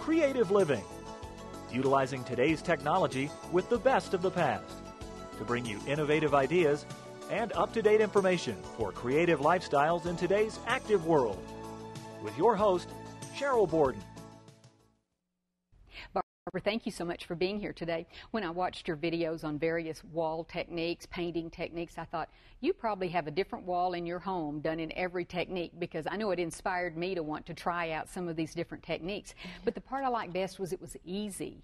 creative living, utilizing today's technology with the best of the past to bring you innovative ideas and up-to-date information for creative lifestyles in today's active world. With your host, Sheryl Bordon. Barbara, thank you so much for being here today. When I watched your videos on various wall techniques, painting techniques, I thought you probably have a different wall in your home done in every technique, because I know it inspired me to want to try out some of these different techniques. But the part I liked best was it was easy.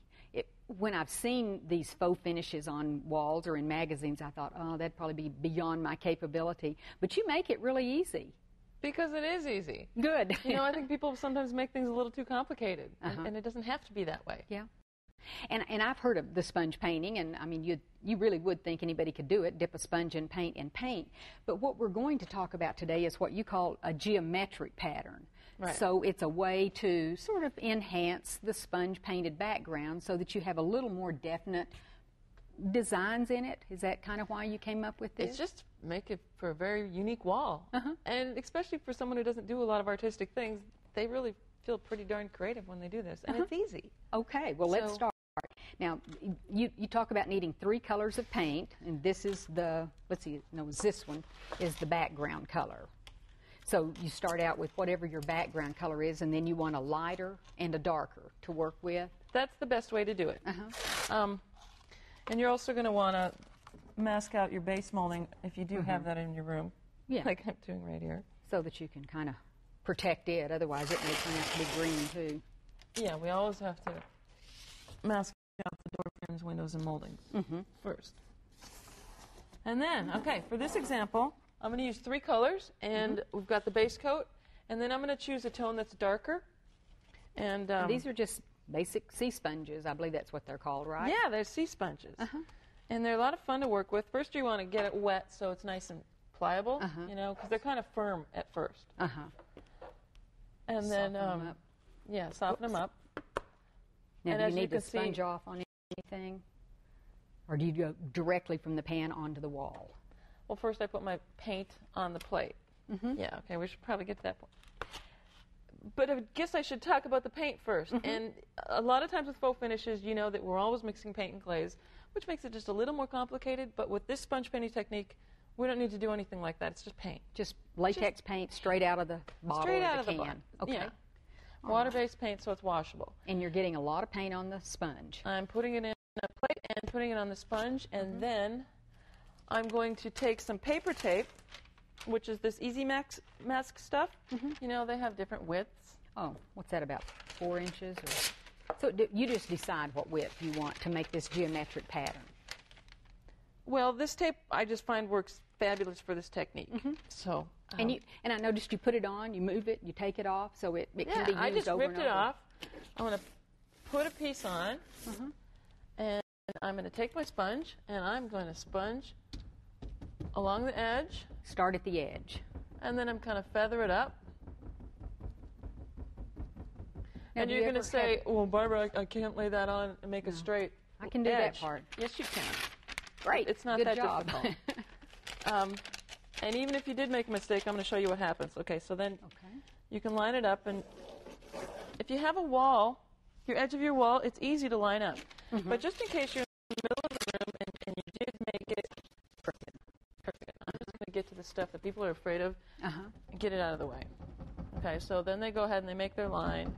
When I've seen these faux finishes on walls or in magazines, I thought, oh, that'd probably be beyond my capability. But you make it really easy. Because it is easy. Good. You know, I think people sometimes make things a little too complicated, and it doesn't have to be that way. Yeah. And I've heard of the sponge painting, and I mean, you really would think anybody could do it, dip a sponge in paint and paint. But what we're going to talk about today is what you call a geometric pattern. Right. So it's a way to sort of enhance the sponge painted background so that you have a little more definite designs in it. Is that kind of why you came up with this? It's just make it for a very unique wall. And especially for someone who doesn't do a lot of artistic things, they really feel pretty darn creative when they do this. And it's easy. Okay, well, let's start. Now, you talk about needing 3 colors of paint, and this is the, let's see, no, this one is the background color. So you start out with whatever your background color is, and then you want a lighter and a darker to work with. That's the best way to do it. And you're also going to want to mask out your base molding if you do have that in your room, like I'm doing right here. So that you can kind of protect it, otherwise it may turn out to be green too. Yeah, we always have to mask out the door frames, windows, and moldings first. And then, okay, for this example, I'm going to use 3 colors, and we've got the base coat, and then I'm going to choose a tone that's darker. And these are just basic sea sponges. I believe that's what they're called, right? Yeah, they're sea sponges. And they're a lot of fun to work with. First, you want to get it wet so it's nice and pliable, you know, because they're kind of firm at first. And then, soften them up. Now, and do you as need you can to sponge see, off on anything? Or do you go directly from the pan onto the wall? Well, first I put my paint on the plate. Yeah, okay, we should probably get to that point. But I guess I should talk about the paint first. And a lot of times with faux finishes, you know that we're always mixing paint and glaze, which makes it just a little more complicated. But with this sponge painting technique, we don't need to do anything like that. It's just paint. Just latex paint straight out of the bottle straight or out the of can. Okay. Yeah. Water-based paint, so it's washable. And you're getting a lot of paint on the sponge. I'm putting it in a plate and putting it on the sponge, and then I'm going to take some paper tape, which is this Easy Mask stuff. You know, they have different widths. Oh, what's that, about 4 inches? Or? So you just decide what width you want to make this geometric pattern. Well, this tape I just find works fabulous for this technique. So, and I noticed you put it on, you move it, you take it off, so it can be used over and over. I just ripped it off. I'm going to put a piece on, and I'm going to take my sponge, and I'm going to sponge along the edge. Start at the edge. And then I'm kind of feather it up. Now, and you're going to say, well, Barbara, I can't lay that on and make a straight I can do edge. that part. Yes, you can. Great. It's not Good that job. difficult. And even if you did make a mistake, I'm going to show you what happens. Okay, so then you can line it up. And if you have a wall, your edge of your wall, it's easy to line up. But just in case you're in the middle of the room and you did make it crooked, I'm just going to get to the stuff that people are afraid of and get it out of the way. Okay, so then they go ahead and they make their line.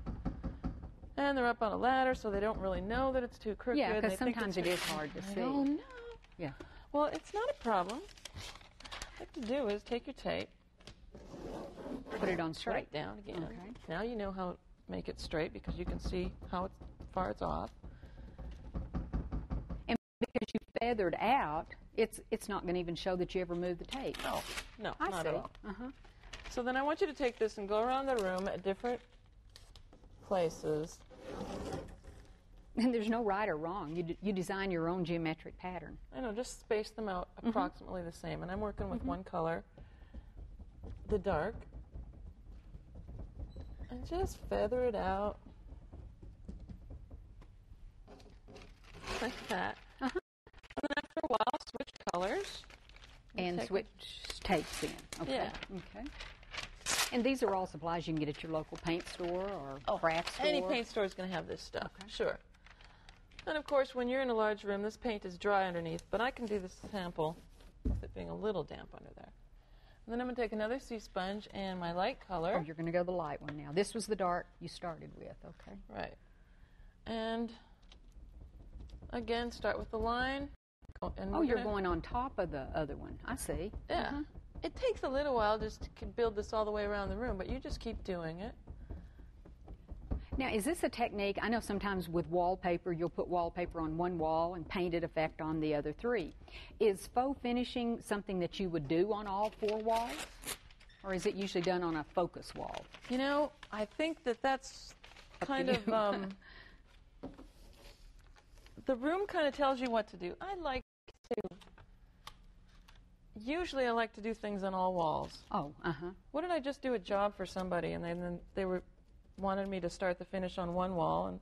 And they're up on a ladder, so they don't really know that it's too crooked. Yeah, because sometimes it is hard to see. Oh, no. Yeah. Well, it's not a problem. What you do is take your tape, put it on straight. Put it down again. Okay. Now you know how to make it straight because you can see how far it's off. And because you feathered out, it's not going to even show that you ever moved the tape. Oh, no, I not see. at all. So then I want you to take this and go around the room at different places. And there's no right or wrong. You design your own geometric pattern. I know, just space them out approximately the same. And I'm working with one color, the dark. And just feather it out. Like that. And then after a while, switch colors. And switch tapes in. Okay. Yeah. Okay. And these are all supplies you can get at your local paint store or craft store? Any paint store is going to have this stuff, sure. And of course, when you're in a large room, this paint is dry underneath, but I can do this sample with it being a little damp under there. And then I'm going to take another sea sponge and my light color. Oh, you're going to go the light one now. This was the dark you started with, okay. Right. And again, start with the line. And you're going on top of the other one. I see. Yeah. It takes a little while just to build this all the way around the room, but you just keep doing it. Now, is this a technique? I know sometimes with wallpaper, you'll put wallpaper on one wall and painted effect on the other three. Is faux finishing something that you would do on all 4 walls? Or is it usually done on a focus wall? You know, I think that's kind of, the room kind of tells you what to do. Usually I like to do things on all walls. Oh, What did I just do a job for somebody, and then they wanted me to start the finish on one wall, and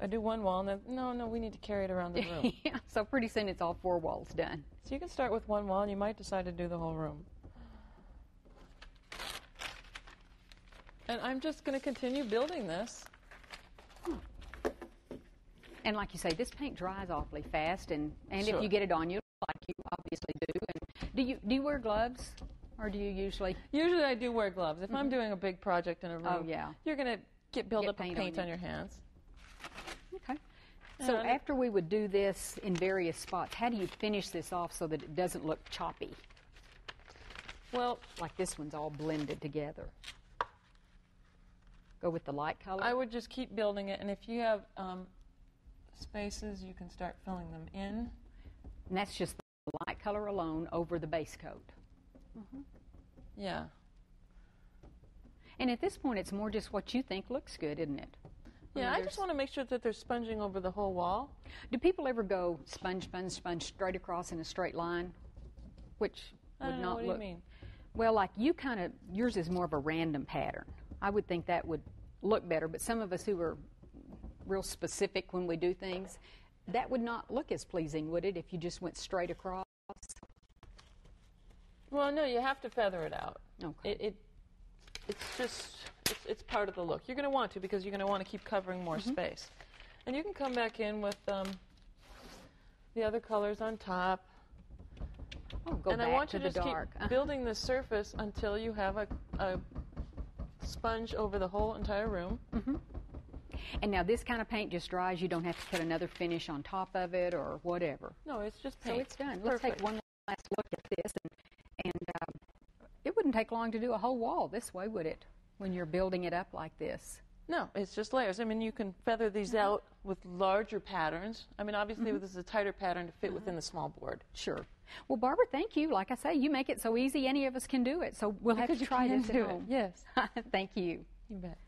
I do one wall, and then, no, we need to carry it around the room. Yeah, so pretty soon it's all 4 walls done. So you can start with one wall, and you might decide to do the whole room. And I'm just going to continue building this. And like you say, this paint dries awfully fast, and Sure. if you get it on you, like you obviously do, and do you wear gloves, or do you usually? Usually I do wear gloves. If I'm doing a big project in a room, you're going to build up paint on your hands. Okay. So after we would do this in various spots, how do you finish this off so that it doesn't look choppy? Well, like this one's all blended together. Go with the light color? I would just keep building it, and if you have spaces, you can start filling them in. And that's just the light color alone over the base coat. Yeah. And at this point, it's more just what you think looks good, isn't it? Yeah, I just want to make sure that they're sponging over the whole wall. Do people ever go sponge, sponge, sponge straight across in a straight line? Which would not look... What do you mean? Well, like you kind of, yours is more of a random pattern. I would think that would look better, but some of us who are real specific when we do things, that would not look as pleasing, would it, if you just went straight across? Well, no, you have to feather it out. Okay. It's part of the look. You're going to want to, because you're going to want to keep covering more space. And you can come back in with the other colors on top. Oh, go and back I want to you the to just dark. keep building the surface until you have a sponge over the whole entire room. And now this kind of paint just dries. You don't have to put another finish on top of it or whatever. No, it's just paint. So it's done. Let's take one last look at this. And it wouldn't take long to do a whole wall this way, would it, when you're building it up like this? No, it's just layers. I mean, you can feather these out with larger patterns. I mean, obviously, this is a tighter pattern to fit within the small board. Sure. Well, Barbara, thank you. Like I say, you make it so easy, any of us can do it. So we'll have to try this at home. Yes. Thank you. You bet.